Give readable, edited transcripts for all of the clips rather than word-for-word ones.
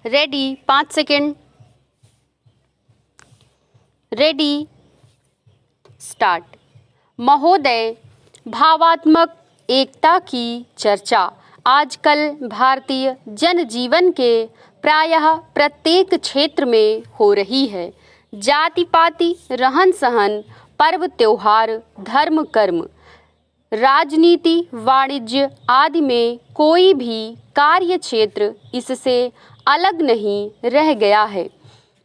Ready 5 second. Ready start. महोदय, भावात्मक एकता की चर्चा आजकल भारतीय जनजीवन के प्रायः प्रत्येक क्षेत्र में हो रही है। जाति पाति, रहन सहन, पर्व त्योहार, धर्म कर्म, राजनीति, वाणिज्य आदि में कोई भी कार्य क्षेत्र इससे अलग नहीं रह गया है।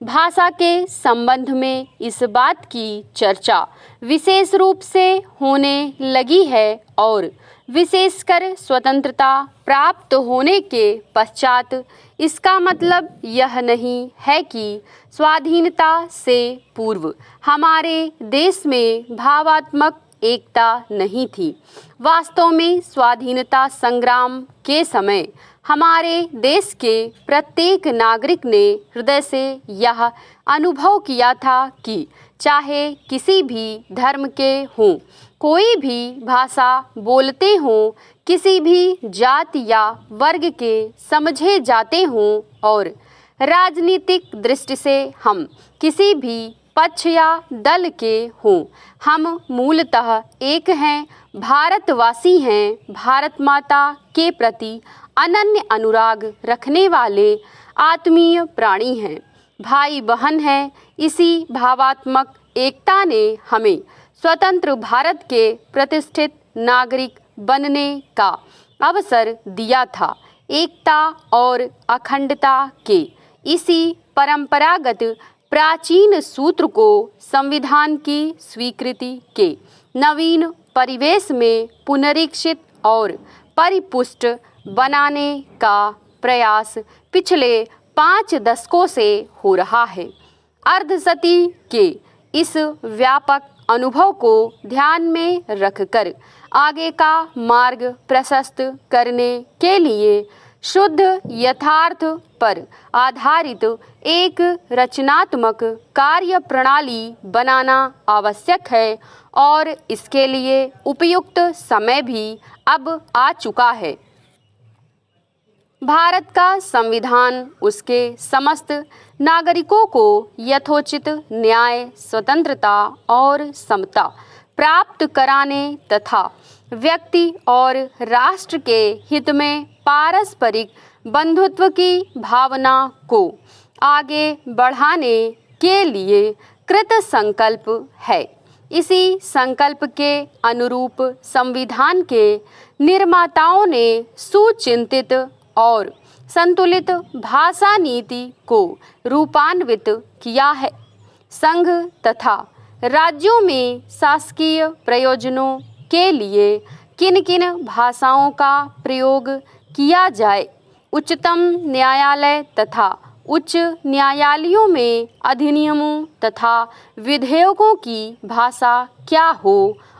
भाषा के संबंध में इस बात की चर्चा विशेष रूप से होने लगी है और विशेषकर स्वतंत्रता प्राप्त होने के पश्चात। इसका मतलब यह नहीं है कि स्वाधीनता से पूर्व हमारे देश में भावात्मक एकता नहीं थी। वास्तव में स्वाधीनता संग्राम के समय हमारे देश के प्रत्येक नागरिक ने हृदय से यह अनुभव किया था कि चाहे किसी भी धर्म के हों, कोई भी भाषा बोलते हों, किसी भी जाति या वर्ग के समझे जाते हों और राजनीतिक दृष्टि से हम किसी भी पक्ष या दल के हों, हम मूलतः एक हैं, भारतवासी हैं, भारत माता के प्रति अनन्य अनुराग रखने वाले आत्मीय प्राणी हैं, भाई बहन हैं। इसी भावात्मक एकता ने हमें स्वतंत्र भारत के प्रतिष्ठित नागरिक बनने का अवसर दिया था। एकता और अखंडता के इसी परंपरागत प्राचीन सूत्र को संविधान की स्वीकृति के नवीन परिवेश में पुनरीक्षित और परिपुष्ट बनाने का प्रयास पिछले 5 दशकों से हो रहा है। अर्धशती के इस व्यापक अनुभव को ध्यान में रखकर आगे का मार्ग प्रशस्त करने के लिए शुद्ध यथार्थ पर आधारित एक रचनात्मक कार्य प्रणाली बनाना आवश्यक है और इसके लिए उपयुक्त समय भी अब आ चुका है। भारत का संविधान उसके समस्त नागरिकों को यथोचित न्याय, स्वतंत्रता और समता प्राप्त कराने तथा व्यक्ति और राष्ट्र के हित में पारस्परिक बंधुत्व की भावना को आगे बढ़ाने के लिए कृत संकल्प है। इसी संकल्प के अनुरूप संविधान के निर्माताओं ने सुचिंतित और संतुलित भाषा नीति को रूपान्वित किया है। संघ तथा राज्यों में शासकीय प्रयोजनों के लिए किन किन भाषाओं का प्रयोग किया जाए, उच्चतम न्यायालय तथा उच्च न्यायालयों में अधिनियमों तथा विधेयकों की भाषा क्या हो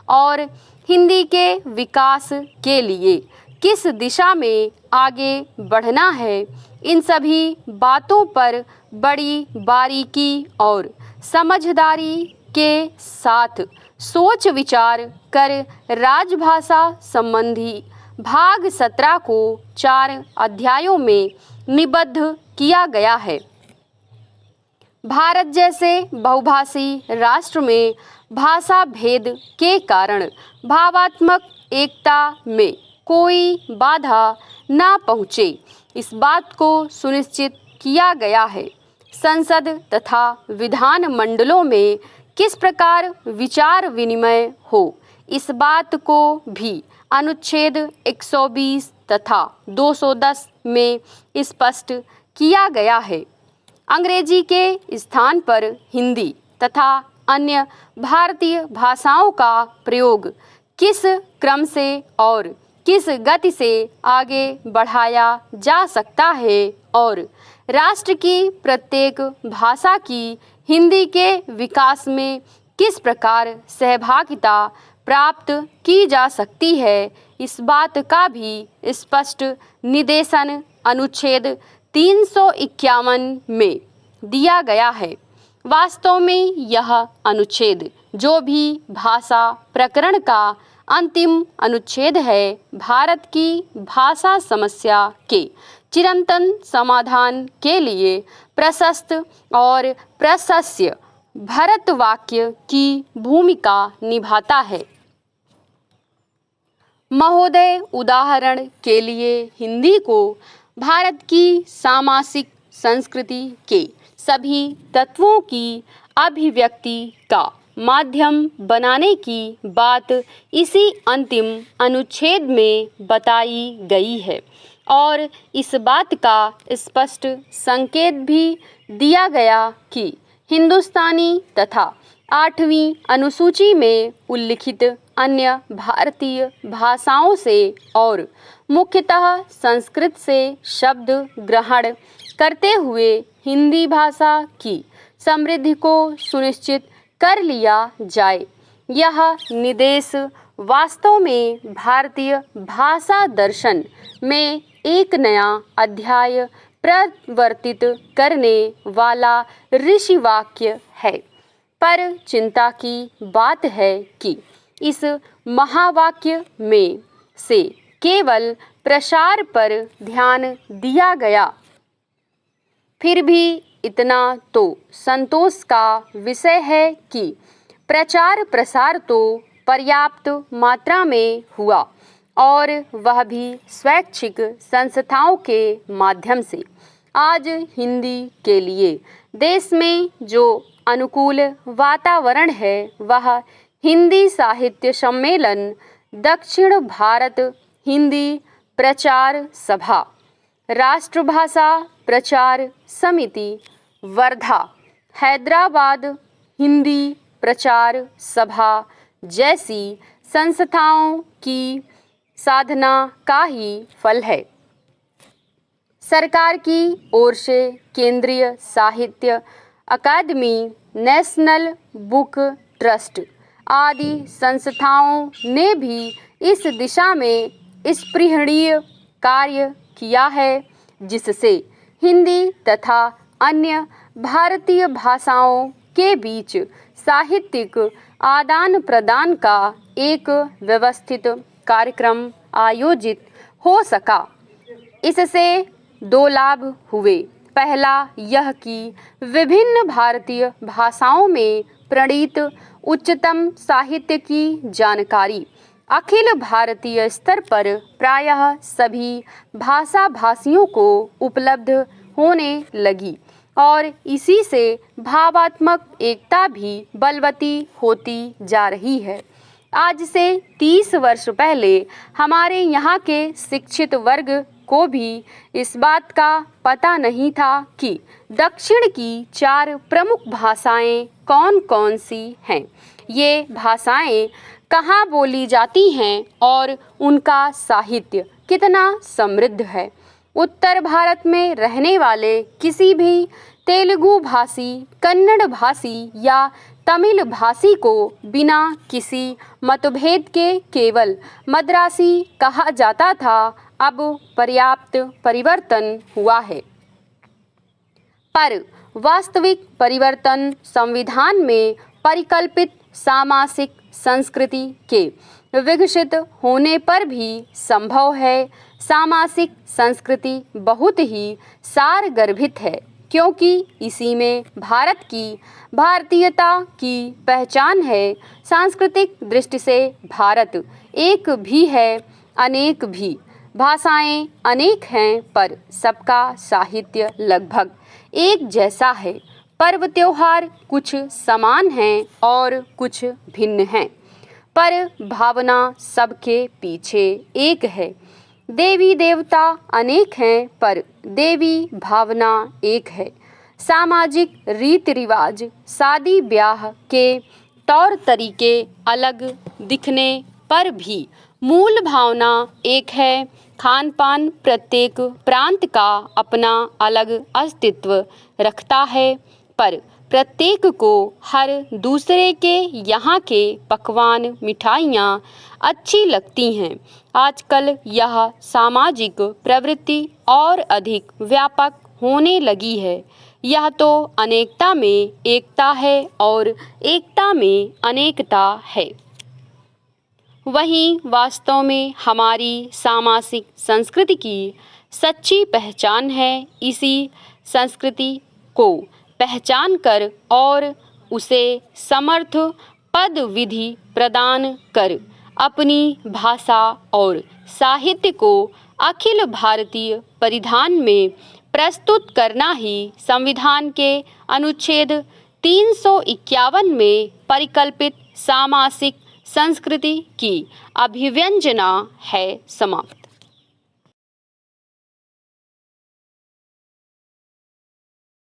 और हिंदी के विकास के लिए किस दिशा में आगे बढ़ना है, इन सभी बातों पर बड़ी बारीकी और समझदारी के साथ सोच विचार कर राजभाषा संबंधी भाग 17 को 4 अध्यायों में निबद्ध किया गया है। भारत जैसे बहुभाषी राष्ट्र में भाषा भेद के कारण भावात्मक एकता में कोई बाधा ना पहुँचे, इस बात को सुनिश्चित किया गया है। संसद तथा विधान मंडलों में किस प्रकार विचार विनिमय हो, इस बात को भी अनुच्छेद 120 तथा 210 में स्पष्ट किया गया है। अंग्रेजी के स्थान पर हिंदी तथा अन्य भारतीय भाषाओं का प्रयोग किस क्रम से और किस गति से आगे बढ़ाया जा सकता है और राष्ट्र की प्रत्येक भाषा की हिंदी के विकास में किस प्रकार सहभागिता प्राप्त की जा सकती है, इस बात का भी स्पष्ट निर्देशन अनुच्छेद 351 में दिया गया है। वास्तव में यह अनुच्छेद जो भी भाषा प्रकरण का अंतिम अनुच्छेद है, भारत की भाषा समस्या के चिरंतन समाधान के लिए प्रशस्त और प्रशस्य भरत वाक्य की भूमिका निभाता है। महोदय, उदाहरण के लिए हिंदी को भारत की सामासिक संस्कृति के सभी तत्वों की अभिव्यक्ति का माध्यम बनाने की बात इसी अंतिम अनुच्छेद में बताई गई है और इस बात का स्पष्ट संकेत भी दिया गया कि हिंदुस्तानी तथा 8वीं अनुसूची में उल्लिखित अन्य भारतीय भाषाओं से और मुख्यतः संस्कृत से शब्द ग्रहण करते हुए हिंदी भाषा की समृद्धि को सुनिश्चित कर लिया जाए। यह निर्देश वास्तव में भारतीय भाषा दर्शन में एक नया अध्याय प्रवर्तित करने वाला ऋषि वाक्य है। पर चिंता की बात है कि इस महावाक्य में से केवल प्रसार पर ध्यान दिया गया। फिर भी इतना तो संतोष का विषय है कि प्रचार प्रसार तो पर्याप्त मात्रा में हुआ और वह भी स्वैच्छिक संस्थाओं के माध्यम से। आज हिंदी के लिए देश में जो अनुकूल वातावरण है वह हिंदी साहित्य सम्मेलन, दक्षिण भारत हिंदी प्रचार सभा, राष्ट्रभाषा प्रचार समिति, वर्धा, हैदराबाद हिंदी प्रचार सभा जैसी संस्थाओं की साधना का ही फल है। सरकार की ओर से केंद्रीय साहित्य अकादमी, नेशनल बुक ट्रस्ट आदि संस्थाओं ने भी इस दिशा में स्पृहणीय कार्य किया है, जिससे हिंदी तथा अन्य भारतीय भाषाओं के बीच साहित्यिक आदान प्रदान का एक व्यवस्थित कार्यक्रम आयोजित हो सका। इससे दो लाभ हुए। पहला यह कि विभिन्न भारतीय भाषाओं में प्रणीत उच्चतम साहित्य की जानकारी अखिल भारतीय स्तर पर प्रायः सभी भाषा भाषियों को उपलब्ध होने लगी और इसी से भावात्मक एकता भी बलवती होती जा रही है। आज से 30 वर्ष पहले हमारे यहाँ के शिक्षित वर्ग को भी इस बात का पता नहीं था कि दक्षिण की 4 प्रमुख भाषाएं कौन कौन सी हैं, ये भाषाएं कहाँ बोली जाती हैं और उनका साहित्य कितना समृद्ध है। उत्तर भारत में रहने वाले किसी भी तेलुगु भाषी, कन्नड़ भाषी या तमिल भाषी को बिना किसी मतभेद के केवल मद्रासी कहा जाता था। अब पर्याप्त परिवर्तन हुआ है, पर वास्तविक परिवर्तन संविधान में परिकल्पित सामासिक संस्कृति के विकसित होने पर भी संभव है। सामासिक संस्कृति बहुत ही सारगर्भित है, क्योंकि इसी में भारत की भारतीयता की पहचान है। सांस्कृतिक दृष्टि से भारत एक भी है, अनेक भी। भाषाएं अनेक हैं, पर सबका साहित्य लगभग एक जैसा है। पर्व त्योहार कुछ समान हैं और कुछ भिन्न हैं, पर भावना सबके पीछे एक है। देवी देवता अनेक हैं, पर देवी भावना एक है। सामाजिक रीति रिवाज, शादी ब्याह के तौर तरीके अलग दिखने पर भी मूल भावना एक है। खान पान प्रत्येक प्रांत का अपना अलग अस्तित्व रखता है, पर प्रत्येक को हर दूसरे के यहाँ के पकवान, मिठाइयाँ अच्छी लगती हैं। आजकल यह सामाजिक प्रवृत्ति और अधिक व्यापक होने लगी है। यह तो अनेकता में एकता है और एकता में अनेकता है। वहीं वास्तव में हमारी सामासिक संस्कृति की सच्ची पहचान है। इसी संस्कृति को पहचान कर और उसे समर्थ पद विधि प्रदान कर अपनी भाषा और साहित्य को अखिल भारतीय परिधान में प्रस्तुत करना ही संविधान के अनुच्छेद 351 में परिकल्पित सामासिक संस्कृति की अभिव्यंजना है। समाप्त।